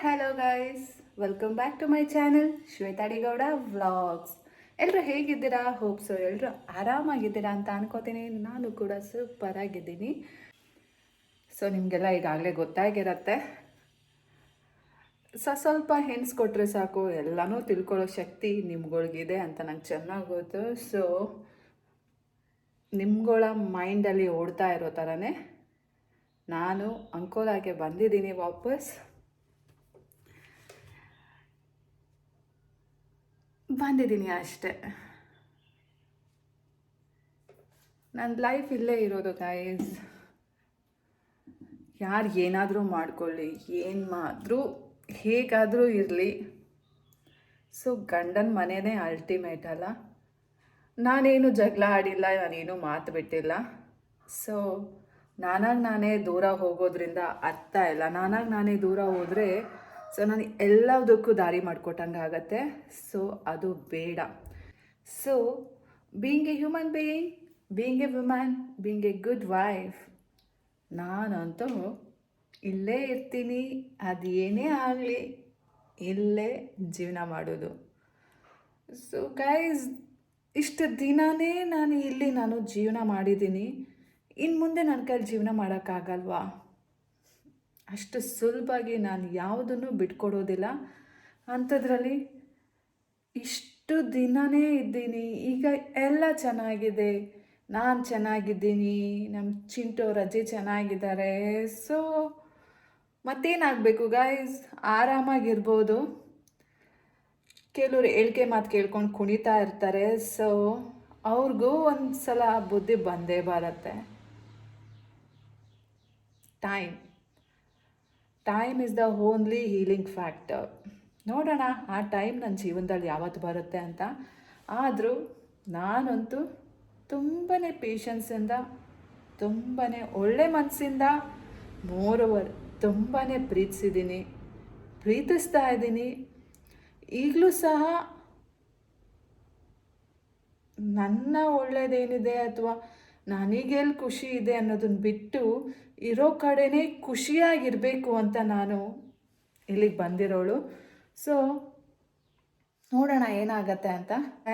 Hello guys, welcome back to my channel Shweta ಡಿಗೌಡ vlogs. ಎಲ್ಲರೂ ಹೇಗಿದ್ದೀರಾ? ಹೋಪ್ಸು ಎಲ್ಲರೂ ಆರಾಮಾಗಿದ್ದೀರಾ ಅಂತ ಅನ್ಕೋತೀನಿ. ನಾನು ಕೂಡ ಸೂಪರ್ ಆಗಿದ್ದೀನಿ. ಸೊ ನಿಮಗೆಲ್ಲ ಈಗಾಗಲೇ ಗೊತ್ತಾಗಿರತ್ತೆ. ಸ್ವಲ್ಪ ಹೆಣ್ಸ್ ಕೊಟ್ಟರೆ ಸಾಕು ಎಲ್ಲನೂ ತಿಳ್ಕೊಳ್ಳೋ ಶಕ್ತಿ ನಿಮ್ಗಳಿಗಿದೆ ಅಂತ ನಂಗೆ ಚೆನ್ನಾಗಿ ಗೊತ್ತು. ಸೊ ನಿಮ್ಗಳ ಮೈಂಡಲ್ಲಿ ಓಡ್ತಾ ಇರೋ ಥರನೇ ನಾನು ಅಂಕೋಲಾಗೆ ಬಂದಿದ್ದೀನಿ ವಾಪಸ್. ಬಂದಿದ್ದೀನಿ ಅಷ್ಟೆ. ನನ್ನ ಲೈಫ್ ಇಲ್ಲೇ ಇರೋದು ಗೈಸ್. ಯಾರು ಏನಾದರೂ ಮಾಡ್ಕೊಳ್ಳಿ, ಏನು ಮಾಡಿದ್ರೂ ಹೇಗಾದರೂ ಇರಲಿ, ಸೊ ಗಂಡನ ಮನೆಯೇ ಅಲ್ಟಿಮೇಟ್ ಅಲ್ಲ. ನಾನೇನು ಜಗಳ ಆಡಿಲ್ಲ, ನಾನೇನು ಮಾತು ಬಿಟ್ಟಿಲ್ಲ. ಸೊ ನಾನೇ ದೂರ ಹೋಗೋದ್ರಿಂದ ಅರ್ಥ ಇಲ್ಲ. ನಾನೇ ದೂರ ಹೋದರೆ ಸೊ ನಾನು ಎಲ್ಲದಕ್ಕೂ ದಾರಿ ಮಾಡಿಕೊಟ್ಟಂಗೆ ಆಗತ್ತೆ. ಸೊ ಅದು ಬೇಡ. So being A human being, being A woman, being A good wife, ನಾನಂತೂ ಇಲ್ಲೇ ಇರ್ತೀನಿ. ಅದು ಏನೇ ಆಗಲಿ ಇಲ್ಲೇ ಜೀವನ ಮಾಡೋದು. ಸೊ ಗೈಸ್, ಇಷ್ಟು ದಿನವೇ ನಾನು ಜೀವನ ಮಾಡಿದ್ದೀನಿ. ಇನ್ನು ಮುಂದೆ ನನ್ನ ಕೈಲಿ ಜೀವನ ಮಾಡೋಕ್ಕಾಗಲ್ವಾ? ಅಷ್ಟು ಸುಲಭವಾಗಿ ನಾನು ಯಾವುದನ್ನು ಬಿಟ್ಕೊಡೋದಿಲ್ಲ. ಅಂಥದ್ರಲ್ಲಿ ಇಷ್ಟು ದಿನವೇ ಇದ್ದೀನಿ. ಈಗ ಎಲ್ಲ ಚೆನ್ನಾಗಿದೆ, ನಾನು ಚೆನ್ನಾಗಿದ್ದೀನಿ, ನಮ್ಮ ಚಿಂಟು ರಜೆ ಚೆನ್ನಾಗಿದ್ದಾರೆ. ಸೊ ಮತ್ತೇನಾಗಬೇಕು ಗೈಸ್? ಆರಾಮಾಗಿರ್ಬೋದು. ಕೆಲವರು ಹೇಳಿಕೆ ಮಾತು ಕೇಳ್ಕೊಂಡು ಕುಣಿತಾ ಇರ್ತಾರೆ. ಸೊ ಅವ್ರಿಗೂ ಒಂದು ಸಲ ಬುದ್ಧಿ ಬಂದೇ ಬರುತ್ತೆ. Time is the only healing factor. ನೋಡೋಣ ಆ ಟೈಮ್ ನನ್ನ ಜೀವನದಲ್ಲಿ ಯಾವತ್ತು ಬರುತ್ತೆ ಅಂತ. ಆದರೂ ನಾನಂತೂ ತುಂಬಾ ಪೇಷನ್ಸಿಂದ, ತುಂಬಾ ಒಳ್ಳೆ ಮನಸ್ಸಿಂದ, ಮೋರೋವರ್ ತುಂಬಾ ಪ್ರೀತಿಸ್ತಾ ಇದ್ದೀನಿ. ಈಗಲೂ ಸಹ ನನ್ನ ಒಳ್ಳೆಯದೇನಿದೆ ಅಥವಾ ನನಗೆಲ್ಲಿ ಖುಷಿ ಇದೆ ಅನ್ನೋದನ್ನು ಬಿಟ್ಟು ಇರೋ ಕಡೆನೇ ಖುಷಿಯಾಗಿರಬೇಕು ಅಂತ ನಾನು ಇಲ್ಲಿಗೆ ಬಂದಿರೋಳು. ಸೊ ನೋಡೋಣ ಏನಾಗತ್ತೆ ಅಂತ.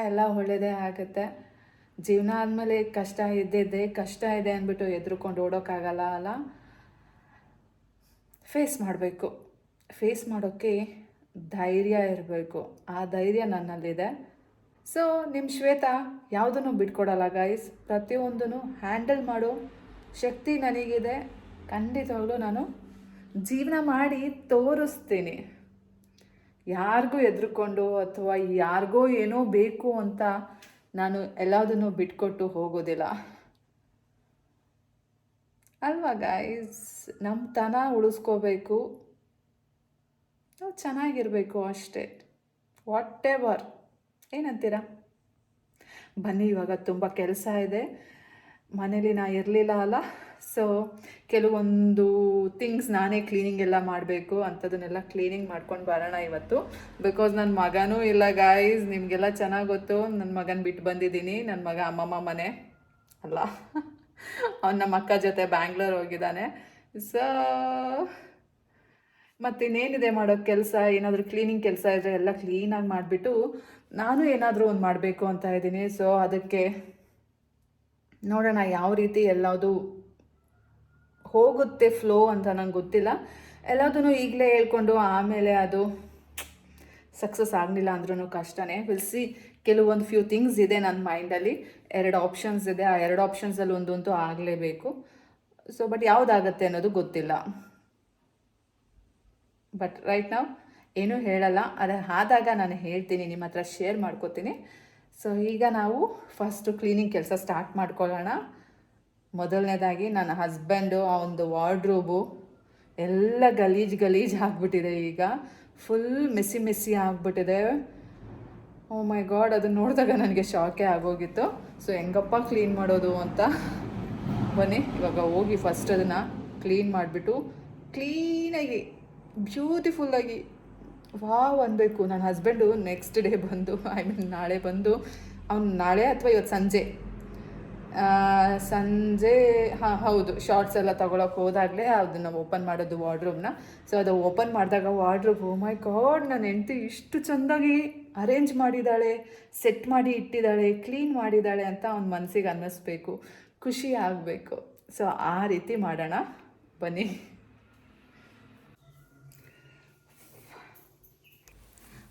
ಎಲ್ಲ ಒಳ್ಳೆಯದೇ ಆಗುತ್ತೆ. ಜೀವನ ಆದಮೇಲೆ ಕಷ್ಟ ಇದ್ದಿದ್ದೆ, ಕಷ್ಟ ಇದೆ ಅಂದ್ಬಿಟ್ಟು ಎದ್ರುಕೊಂಡು ಓಡೋಕ್ಕಾಗಲ್ಲ ಅಲ್ಲ. ಫೇಸ್ ಮಾಡಬೇಕು. ಫೇಸ್ ಮಾಡೋಕ್ಕೆ ಧೈರ್ಯ ಇರಬೇಕು. ಆ ಧೈರ್ಯ ನನ್ನಲ್ಲಿದೆ. ಸೊ ನಿಮ್ಮ ಶ್ವೇತಾ ಯಾವುದನ್ನು ಬಿಟ್ಕೊಡಲ್ಲ ಗೈಸ್. ಪ್ರತಿಯೊಂದನ್ನು ಹ್ಯಾಂಡಲ್ ಮಾಡೋ ಶಕ್ತಿ ನನಗಿದೆ. ಖಂಡಿತವಾಗ್ಲೂ ನಾನು ಜೀವನ ಮಾಡಿ ತೋರಿಸ್ತೀನಿ. ಯಾರಿಗೂ ಎದ್ರುಕೊಂಡು ಅಥವಾ ಯಾರಿಗೋ ಏನೋ ಬೇಕು ಅಂತ ನಾನು ಎಲ್ಲದನ್ನು ಬಿಟ್ಕೊಟ್ಟು ಹೋಗೋದಿಲ್ಲ ಅಲ್ವಾ ಗೈಸ್? ನಮ್ಮ ತನ ಉಳಿಸ್ಕೋಬೇಕು, ನಾವು ಚೆನ್ನಾಗಿರಬೇಕು ಅಷ್ಟೇ. ವಾಟ್ ಎವರ್, ಏನಂತೀರಾ? ಬನ್ನಿ, ಇವಾಗ ತುಂಬ ಕೆಲಸ ಇದೆ ಮನೇಲಿ. ನಾ ಇರಲಿಲ್ಲ ಅಲ್ಲ. ಸೊ ಕೆಲವೊಂದು ಥಿಂಗ್ಸ್ ನಾನೇ ಕ್ಲೀನಿಂಗ್ ಎಲ್ಲ ಮಾಡಬೇಕು. ಅಂಥದನ್ನೆಲ್ಲ ಕ್ಲೀನಿಂಗ್ ಮಾಡ್ಕೊಂಡು ಬರೋಣ ಇವತ್ತು. ಬಿಕಾಸ್ ನನ್ನ ಮಗನೂ ಇಲ್ಲ ಗಾಯ್ಸ್. ನಿಮಗೆಲ್ಲ ಚೆನ್ನಾಗಿ ಗೊತ್ತು, ನನ್ನ ಮಗನ ಬಿಟ್ಟು ಬಂದಿದ್ದೀನಿ. ನನ್ನ ಮಗ ಅಮ್ಮಮ್ಮ ಮನೆ ಅಲ್ಲ, ಅವ್ನು ನಮ್ಮ ಅಕ್ಕ ಜೊತೆ ಬ್ಯಾಂಗ್ಳೂರ್ ಹೋಗಿದ್ದಾನೆ. ಸೊ ಮತ್ತಿನ್ನೇನಿದೆ ಮಾಡೋಕ್ಕೆ ಕೆಲಸ? ಏನಾದರೂ ಕ್ಲೀನಿಂಗ್ ಕೆಲಸ ಇದ್ದರೆ ಎಲ್ಲ ಕ್ಲೀನಾಗಿ ಮಾಡಿಬಿಟ್ಟು ನಾನು ಏನಾದರೂ ಒಂದು ಮಾಡಬೇಕು ಅಂತ ಇದ್ದೀನಿ. ಸೊ ಅದಕ್ಕೆ ನೋಡೋಣ ಯಾವ ರೀತಿ ಎಲ್ಲದು ಹೋಗುತ್ತೆ ಫ್ಲೋ ಅಂತ ನಂಗೆ ಗೊತ್ತಿಲ್ಲ. ಎಲ್ಲದನ್ನು ಈಗಲೇ ಹೇಳ್ಕೊಂಡು ಆಮೇಲೆ ಅದು ಸಕ್ಸಸ್ ಆಗಲಿಲ್ಲ ಅಂದ್ರೂ ಕಷ್ಟನೇ. ವಿಲ್ಸಿ. ಕೆಲವೊಂದು ಫ್ಯೂ ಥಿಂಗ್ಸ್ ಇದೆ ನನ್ನ ಮೈಂಡಲ್ಲಿ. 2 ಆಪ್ಷನ್ಸ್ ಇದೆ. ಆ 2 ಆಪ್ಷನ್ಸಲ್ಲಿ ಒಂದಂತೂ ಆಗಲೇಬೇಕು. ಸೊ ಬಟ್ ಯಾವುದಾಗತ್ತೆ ಅನ್ನೋದು ಗೊತ್ತಿಲ್ಲ. ಬಟ್ ರೈಟ್ ನಾವು ಏನೂ ಹೇಳಲ್ಲ. ಅದು ಆದಾಗ ನಾನು ಹೇಳ್ತೀನಿ, ನಿಮ್ಮ ಹತ್ರ ಶೇರ್ ಮಾಡ್ಕೋತೀನಿ. ಸೊ ಈಗ ನಾವು ಫಸ್ಟು ಕ್ಲೀನಿಂಗ್ ಕೆಲಸ ಸ್ಟಾರ್ಟ್ ಮಾಡ್ಕೊಳ್ಳೋಣ. ಮೊದಲನೇದಾಗಿ ನನ್ನ ಹಸ್ಬೆಂಡು ಆ ಒಂದು ವಾರ್ಡ್ರೋಬು ಎಲ್ಲ ಗಲೀಜು ಆಗಿಬಿಟ್ಟಿದೆ. ಈಗ ಫುಲ್ ಮೆಸ್ಸಿ ಆಗಿಬಿಟ್ಟಿದೆ. ಓ ಮೈ ಗಾಡ್, ಅದನ್ನು ನೋಡಿದಾಗ ನನಗೆ ಶಾಕೇ ಆಗೋಗಿತ್ತು. ಸೊ ಹೆಂಗಪ್ಪ ಕ್ಲೀನ್ ಮಾಡೋದು ಅಂತ. ಬನ್ನಿ ಇವಾಗ ಹೋಗಿ ಫಸ್ಟ್ ಅದನ್ನು ಕ್ಲೀನ್ ಮಾಡಿಬಿಟ್ಟು ಕ್ಲೀನಾಗಿ ಬ್ಯೂಟಿಫುಲ್ಲಾಗಿ ವಾವ್ ಅನ್ಬೇಕು. ನನ್ನ ಹಸ್ಬೆಂಡು ನೆಕ್ಸ್ಟ್ ಡೇ ಬಂದು, ನಾಳೆ ಬಂದು, ಅವ್ನು ನಾಳೆ ಅಥವಾ ಇವತ್ತು ಸಂಜೆ ಸಂಜೆ ಹೌದು, ಶಾರ್ಟ್ಸ್ ಎಲ್ಲ ತೊಗೊಳಕ್ಕೆ ಹೋದಾಗಲೇ ಅದನ್ನು ಓಪನ್ ಮಾಡೋದು ವಾರ್ಡ್ರೂಮ್ನ. ಸೊ ಅದು ಓಪನ್ ಮಾಡಿದಾಗ ವಾರ್ಡ್ರೂಮ್, ಓ ಮೈ ಗಾಡ್, ನನ್ನ ಹೆಂಡತಿ ಇಷ್ಟು ಚೆಂದಾಗಿ ಅರೇಂಜ್ ಮಾಡಿದ್ದಾಳೆ, ಸೆಟ್ ಮಾಡಿ ಇಟ್ಟಿದ್ದಾಳೆ, ಕ್ಲೀನ್ ಮಾಡಿದ್ದಾಳೆ ಅಂತ ಅವ್ನ ಮನಸ್ಸಿಗೆ ಅನ್ನಿಸ್ಬೇಕು, ಖುಷಿ ಆಗಬೇಕು. ಸೊ ಆ ರೀತಿ ಮಾಡೋಣ ಬನ್ನಿ.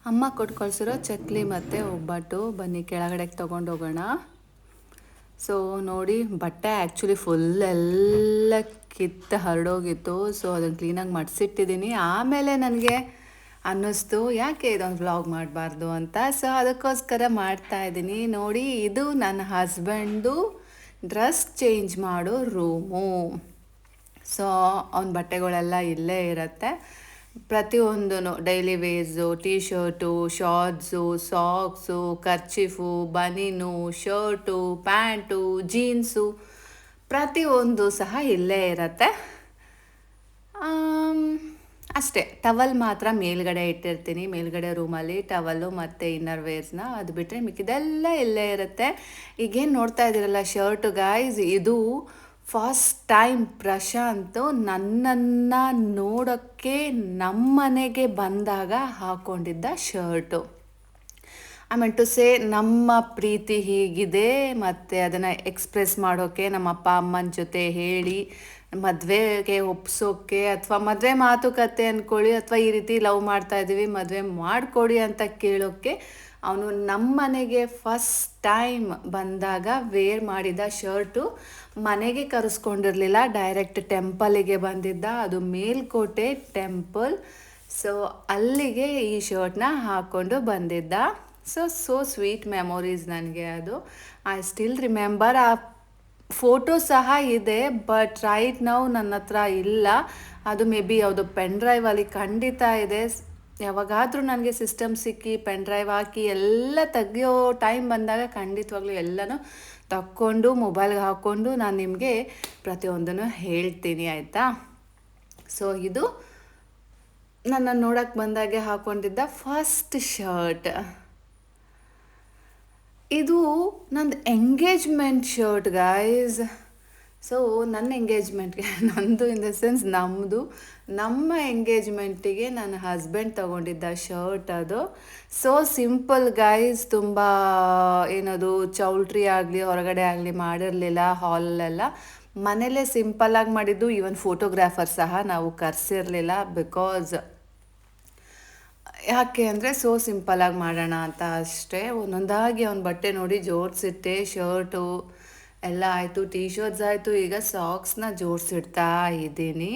ಅಮ್ಮ ಕೊಟ್ಟು ಕಳಿಸಿರೋ ಚಕ್ಲಿ ಮತ್ತು ಒಬ್ಬಟ್ಟು ಬನ್ನಿ ಕೆಳಗಡೆಗೆ ತೊಗೊಂಡೋಗೋಣ. ಸೊ ನೋಡಿ, ಬಟ್ಟೆ ಆ್ಯಕ್ಚುಲಿ ಫುಲ್ ಎಲ್ಲ ಹರಡೋಗಿತ್ತು. ಸೊ ಅದನ್ನು ಕ್ಲೀನಾಗಿ ಮಡಿಸಿಟ್ಟಿದ್ದೀನಿ. ಆಮೇಲೆ ನನಗೆ ಅನ್ನಿಸ್ತು ಯಾಕೆ ಇದೊಂದು ವ್ಲಾಗ್ ಮಾಡಬಾರ್ದು ಅಂತ. ಸೊ ಅದಕ್ಕೋಸ್ಕರ ಮಾಡ್ತಾಯಿದ್ದೀನಿ. ನೋಡಿ, ಇದು ನನ್ನ ಹಸ್ಬೆಂಡು ಡ್ರೆಸ್ ಚೇಂಜ್ ಮಾಡೋ ರೂಮು. ಸೊ ಅವನ ಬಟ್ಟೆಗಳೆಲ್ಲ ಇಲ್ಲೇ ಇರುತ್ತೆ. ಪ್ರತಿಯೊಂದೂ daily wears, T shirt, shorts, socks, kerchief, ಬನೀನು, ಶರ್ಟು, ಪ್ಯಾಂಟು, ಜೀನ್ಸು ಪ್ರತಿಯೊಂದು ಸಹ ಇಲ್ಲೇ ಇರುತ್ತೆ. ಅಷ್ಟೇ, ಟವಲ್ ಮಾತ್ರ ಮೇಲ್ಗಡೆ ಇಟ್ಟಿರ್ತೀನಿ. ಮೇಲ್ಗಡೆ ರೂಮಲ್ಲಿ ಟವಲ್ಲು ಮತ್ತು ಇನ್ನರ್ ವೇರ್ಸ್ನ, ಅದು ಬಿಟ್ಟರೆ ಮಿಕ್ಕಿದೆಲ್ಲ ಇಲ್ಲೇ ಇರುತ್ತೆ. ಈಗೇನು ನೋಡ್ತಾ ಇದ್ದೀರಲ್ಲ ಶರ್ಟು ಗಾಯ್ಸ್, ಇದು ಫಸ್ಟ್ ಟೈಮ್ ಪ್ರಶಾಂತ್ ನನ್ನನ್ನು ನೋಡೋಕ್ಕೆ ನಮ್ಮನೆಗೆ ಬಂದಾಗ ಹಾಕ್ಕೊಂಡಿದ್ದ shirt. I mean to say, ನಮ್ಮ ಪ್ರೀತಿ ಹೀಗಿದೆ ಮತ್ತು ಅದನ್ನು ಎಕ್ಸ್ಪ್ರೆಸ್ ಮಾಡೋಕ್ಕೆ ನಮ್ಮ ಅಪ್ಪ ಅಮ್ಮನ ಜೊತೆ ಹೇಳಿ ಮದುವೆಗೆ ಒಪ್ಸೋಕ್ಕೆ, ಅಥವಾ ಮದುವೆ ಮಾತುಕತೆ ಅಂದ್ಕೊಳ್ಳಿ, ಅಥವಾ ಈ ರೀತಿ ಲವ್ ಮಾಡ್ತಾಯಿದ್ದೀವಿ ಮದುವೆ ಮಾಡಿಕೊಡಿ ಅಂತ ಕೇಳೋಕ್ಕೆ ಅವನು ನಮ್ಮ ಮನೆಗೆ ಫಸ್ಟ್ ಟೈಮ್ ಬಂದಾಗ ವೇರ್ ಮಾಡಿದ ಶರ್ಟು. ಮನೆಗೆ ಕರೆಸ್ಕೊಂಡಿರಲಿಲ್ಲ, ಡೈರೆಕ್ಟ್ ಟೆಂಪಲಿಗೆ ಬಂದಿದ್ದ, ಅದು ಮೇಲ್ಕೋಟೆ ಟೆಂಪಲ್. ಸೊ ಅಲ್ಲಿಗೆ ಈ ಶರ್ಟ್ನ ಹಾಕ್ಕೊಂಡು ಬಂದಿದ್ದ. ಸೊ ಸ್ವೀಟ್ ಮೆಮೊರೀಸ್ ನನಗೆ ಅದು. I still remember. ಆ ಫೋಟೋ ಸಹ ಇದೆ, ಬಟ್ ರೈಟ್ ನೌ ನನ್ನ ಹತ್ರ ಇಲ್ಲ. ಅದು ಮೇ ಬಿ ಯಾವುದೋ ಪೆನ್ ಡ್ರೈವಲ್ಲಿ ಖಂಡಿತ ಇದೆ. ಯಾವಾಗಾದರೂ ನನಗೆ ಸಿಸ್ಟಮ್ ಸಿಕ್ಕಿ ಪೆನ್ ಡ್ರೈವ್ ಹಾಕಿ ಎಲ್ಲ ತೆಗಿಯೋ ಟೈಮ್ ಬಂದಾಗ ಖಂಡಿತವಾಗ್ಲೂ ಎಲ್ಲನೂ ತಕ್ಕೊಂಡು ಮೊಬೈಲ್ಗೆ ಹಾಕ್ಕೊಂಡು ನಾನು ನಿಮಗೆ ಪ್ರತಿಯೊಂದನ್ನು ಹೇಳ್ತೀನಿ, ಆಯಿತಾ. ಸೊ ಇದು ನನ್ನ ನೋಡೋಕ್ಕೆ ಬಂದಾಗೆ ಹಾಕ್ಕೊಂಡಿದ್ದ ಫಸ್ಟ್ ಶರ್ಟ್. ಇದು ನಂದು ಎಂಗೇಜ್ಮೆಂಟ್ ಶರ್ಟ್ ಗಾಯ್ಸ್. ಸೊ ನನ್ನ ಎಂಗೇಜ್ಮೆಂಟ್ಗೆ, ನಂದು ಇನ್ ದ ಸೆನ್ಸ್ ನಮ್ಮ ಎಂಗೇಜ್ಮೆಂಟಿಗೆ ನನ್ನ ಹಸ್ಬೆಂಡ್ ತೊಗೊಂಡಿದ್ದ ಶರ್ಟ್ ಅದು. ಸೊ ಸಿಂಪಲ್ ಗಾಯ್ಸ್, ತುಂಬ ಏನದು ಚೌಲ್ಟ್ರಿ ಆಗಲಿ ಹೊರಗಡೆ ಆಗಲಿ ಮಾಡಿರಲಿಲ್ಲ. ಹಾಲಲ್ಲೆಲ್ಲ ಮನೇಲೇ ಸಿಂಪಲ್ಲಾಗಿ ಮಾಡಿದ್ದು. ಈವನ್ ಫೋಟೋಗ್ರಾಫರ್ ಸಹ ನಾವು ಕರೆಸಿರಲಿಲ್ಲ. ಬಿಕಾಸ್ ಯಾಕೆ ಅಂದರೆ ಸೊ ಸಿಂಪಲ್ಲಾಗಿ ಮಾಡೋಣ ಅಂತ ಅಷ್ಟೇ. ಒಂದೊಂದಾಗಿ ಅವ್ನ ಬಟ್ಟೆ ನೋಡಿ ಜೋಡಿಸಿಟ್ಟೆ. ಶರ್ಟು ಎಲ್ಲ ಆಯಿತು, ಟೀ ಶರ್ಟ್ಸ್ ಆಯಿತು, ಈಗ ಸಾಕ್ಸ್ನ ಜೋಡಿಸಿಡ್ತಾ ಇದ್ದೀನಿ.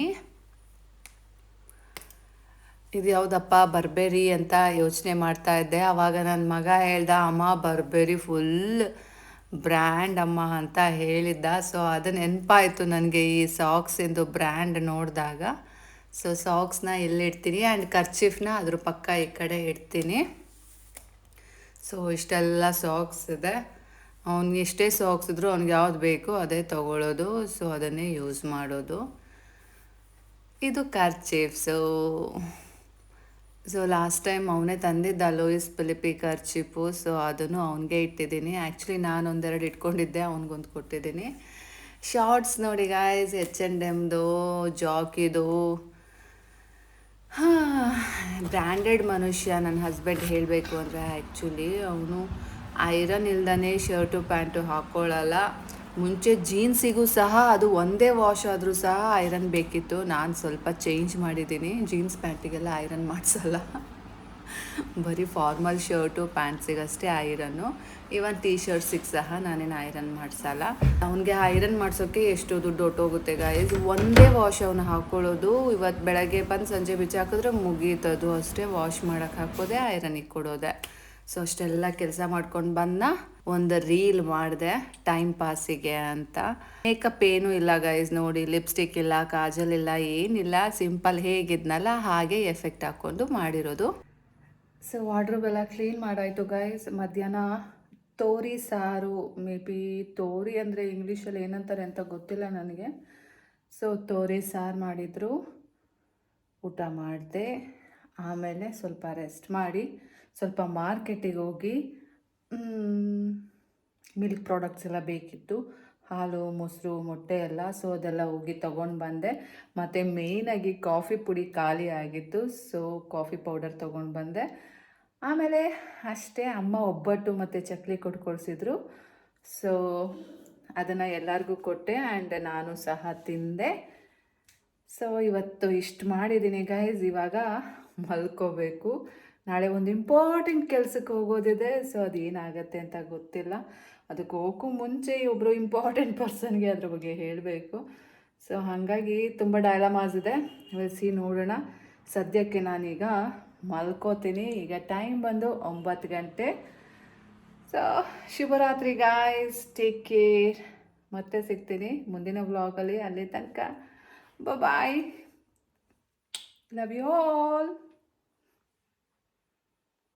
ಇದು ಯಾವುದಪ್ಪ ಬರ್ಬೇರಿ ಅಂತ ಯೋಚನೆ ಮಾಡ್ತಾ ಇದ್ದೆ. ಆವಾಗ ನನ್ನ ಮಗ ಹೇಳ್ದ, ಅಮ್ಮ ಬರ್ಬೇರಿ ಫುಲ್ ಬ್ರ್ಯಾಂಡ್ ಅಮ್ಮ ಅಂತ ಹೇಳಿದ್ದ. ಸೊ ಅದು ನೆನಪಾಯಿತು ನನಗೆ ಈ ಸಾಕ್ಸಿಂದು ಬ್ರ್ಯಾಂಡ್ ನೋಡಿದಾಗ. ಸೊ ಸಾಕ್ಸ್ನ ಎಲ್ಲಿಡ್ತೀನಿ ಆ್ಯಂಡ್ ಕರ್ಚೀಫ್ನ ಅದ್ರ ಪಕ್ಕ ಈ ಕಡೆ ಇಡ್ತೀನಿ. ಸೊ ಇಷ್ಟೆಲ್ಲ ಸಾಕ್ಸ್ ಇದೆ. ಅವ್ನಿಗೆ ಎಷ್ಟೇ ಸಾಕ್ಸ್ ಇದ್ದರೂ ಅವ್ನಿಗೆ ಯಾವ್ದು ಬೇಕೋ ಅದೇ ತೊಗೊಳ್ಳೋದು. ಸೊ ಅದನ್ನೇ ಯೂಸ್ ಮಾಡೋದು. ಇದು ಕರ್ಚೀಫ್ಸು. ಸೊ ಲಾಸ್ಟ್ ಟೈಮ್ ಅವನೇ ತಂದಿದ್ದ ಲೂಯಿಸ್ ಫಿಲಿಪಿ ಕರ್ಚೀಫು. ಸೊ ಅದನ್ನು ಅವನಿಗೆ ಇಟ್ಟಿದ್ದೀನಿ. ಆ್ಯಕ್ಚುಲಿ ನಾನು ಒಂದೆರಡು ಇಟ್ಕೊಂಡಿದ್ದೆ, ಅವ್ನಿಗೊಂದು ಕೊಟ್ಟಿದ್ದೀನಿ. ಶಾರ್ಟ್ಸ್ ನೋಡಿ ಗಾಯ್ಸ್, H&Mದು, ಜಾಕಿದು. ಬ್ರ್ಯಾಂಡೆಡ್ ಮನುಷ್ಯ ನನ್ನ ಹಸ್ಬೆಂಡ್ ಹೇಳಬೇಕು ಅಂದರೆ. ಆ್ಯಕ್ಚುಲಿ ಅವನು ಐರನ್ ಇಲ್ದೇ ಶರ್ಟು ಪ್ಯಾಂಟು ಹಾಕ್ಕೊಳ್ಳಲ್ಲ. ಮುಂಚೆ ಜೀನ್ಸಿಗೂ ಸಹ ಅದು ಒಂದೇ ವಾಶ್ ಆದರೂ ಸಹ ಐರನ್ ಬೇಕಿತ್ತು. ನಾನು ಸ್ವಲ್ಪ ಚೇಂಜ್ ಮಾಡಿದ್ದೀನಿ. ಜೀನ್ಸ್ ಪ್ಯಾಂಟಿಗೆಲ್ಲ ಐರನ್ ಮಾಡಿಸಲ್ಲ, ಬರೀ ಫಾರ್ಮಲ್ ಶರ್ಟು ಪ್ಯಾಂಟ್ಸಿಗಷ್ಟೇ ಐರನ್ನು. ಈವನ್ ಟೀ ಶರ್ಟ್ಸಿಗೆ ಸಹ ನಾನೇನು ಐರನ್ ಮಾಡಿಸಲ್ಲ. ಅವನಿಗೆ ಐರನ್ ಮಾಡಿಸೋಕ್ಕೆ ಎಷ್ಟು ದುಡ್ಡು ಹೊಟ್ಟೋಗುತ್ತೆ ಗಾಯ್ಸ್. ಒಂದೇ ವಾಶ್ ಅವನು ಹಾಕ್ಕೊಳ್ಳೋದು. ಇವತ್ತು ಬೆಳಗ್ಗೆ ಬಂದು ಸಂಜೆ ಬಿಚ್ಚಾಕಿದ್ರೆ ಮುಗೀತದು ಅಷ್ಟೇ. ವಾಶ್ ಮಾಡೋಕ್ಕೆ ಹಾಕೋದೆ, ಐರನಿಗೆ ಕೊಡೋದೆ. ಸೊ ಅಷ್ಟೆಲ್ಲ ಕೆಲಸ ಮಾಡ್ಕೊಂಡು ಬಂದ ಒಂದು ರೀಲ್ ಮಾಡಿದೆ ಟೈಮ್ ಪಾಸಿಗೆ ಅಂತ. ಮೇಕಪ್ ಏನೂ ಇಲ್ಲ ಗೈಸ್ ನೋಡಿ. ಲಿಪ್ಸ್ಟಿಕ್ ಇಲ್ಲ, ಕಾಜಲ್ ಇಲ್ಲ, ಏನಿಲ್ಲ. ಸಿಂಪಲ್ ಹೇಗಿದ್ನಲ್ಲ ಹಾಗೆ ಎಫೆಕ್ಟ್ ಹಾಕ್ಕೊಂಡು ಮಾಡಿರೋದು. ಸೊ ವಾರ್ಡ್ರೋಬ್ ಎಲ್ಲ ಕ್ಲೀನ್ ಮಾಡಾಯಿತು ಗೈಸ್. ಮಧ್ಯಾಹ್ನ ತೋರಿ ಸಾರು, ಮೇ ಬಿ ತೋರಿ ಅಂದರೆ ಇಂಗ್ಲೀಷಲ್ಲಿ ಏನಂತಾರೆ ಅಂತ ಗೊತ್ತಿಲ್ಲ ನನಗೆ. ಸೊ ತೋರಿ ಸಾರು ಮಾಡಿದರು, ಊಟ ಮಾಡಿದೆ. ಆಮೇಲೆ ಸ್ವಲ್ಪ ರೆಸ್ಟ್ ಮಾಡಿ ಸ್ವಲ್ಪ ಮಾರ್ಕೆಟಿಗೆ ಹೋಗಿ ಮಿಲ್ಕ್ ಪ್ರಾಡಕ್ಟ್ಸ್ ಎಲ್ಲ ಬೇಕಿತ್ತು, ಹಾಲು ಮೊಸರು ಮೊಟ್ಟೆ ಎಲ್ಲ. ಸೊ ಅದೆಲ್ಲ ಹೋಗಿ ತೊಗೊಂಡು ಬಂದೆ. ಮತ್ತು ಮೇಯ್ನಾಗಿ ಕಾಫಿ ಪುಡಿ ಖಾಲಿ ಆಗಿತ್ತು, ಸೊ ಕಾಫಿ ಪೌಡರ್ ತೊಗೊಂಡು ಬಂದೆ. ಆಮೇಲೆ ಅಷ್ಟೇ, ಅಮ್ಮ ಒಬ್ಬಟ್ಟು ಮತ್ತು ಚಕ್ಲಿ ಕೊಟ್ಕೊಳ್ಸಿದ್ರು. ಸೊ ಅದನ್ನು ಎಲ್ಲರಿಗೂ ಕೊಟ್ಟೆ ಆ್ಯಂಡ್ ನಾನು ಸಹ ತಿಂದೆ. ಸೊ ಇವತ್ತು ಇಷ್ಟು ಮಾಡಿದ್ದೀನಿ ಗೈಸ್. ಇವಾಗ ಮಲ್ಕೋಬೇಕು. ನಾಳೆ ಒಂದು ಇಂಪಾರ್ಟೆಂಟ್ ಕೆಲಸಕ್ಕೆ ಹೋಗೋದಿದೆ. ಸೊ ಅದೇನಾಗತ್ತೆ ಅಂತ ಗೊತ್ತಿಲ್ಲ. ಅದಕ್ಕೆ ಹೋಗೋಕ್ಕೂ ಮುಂಚೆ ಒಬ್ಬರು ಇಂಪಾರ್ಟೆಂಟ್ ಪರ್ಸನ್ಗೆ ಅದ್ರ ಬಗ್ಗೆ ಹೇಳಬೇಕು. ಸೊ ಹಾಗಾಗಿ ತುಂಬ ಡೈಲಮಾಸ್ ಇದೆ. ಸಿ ನೋಡೋಣ. ಸದ್ಯಕ್ಕೆ ನಾನೀಗ ಮಲ್ಕೋತೀನಿ. ಈಗ ಟೈಮ್ ಬಂದು 9 ಗಂಟೆ. ಸೊ ಶುಭರಾತ್ರಿ ಗಾಯ್ಸ್, ಟೇಕ್ ಕೇರ್. ಮತ್ತೆ ಸಿಗ್ತೀನಿ ಮುಂದಿನ ವ್ಲಾಗಲ್ಲಿ. ಅಲ್ಲಿ ತನಕ ಬಾಯ್. Love you all.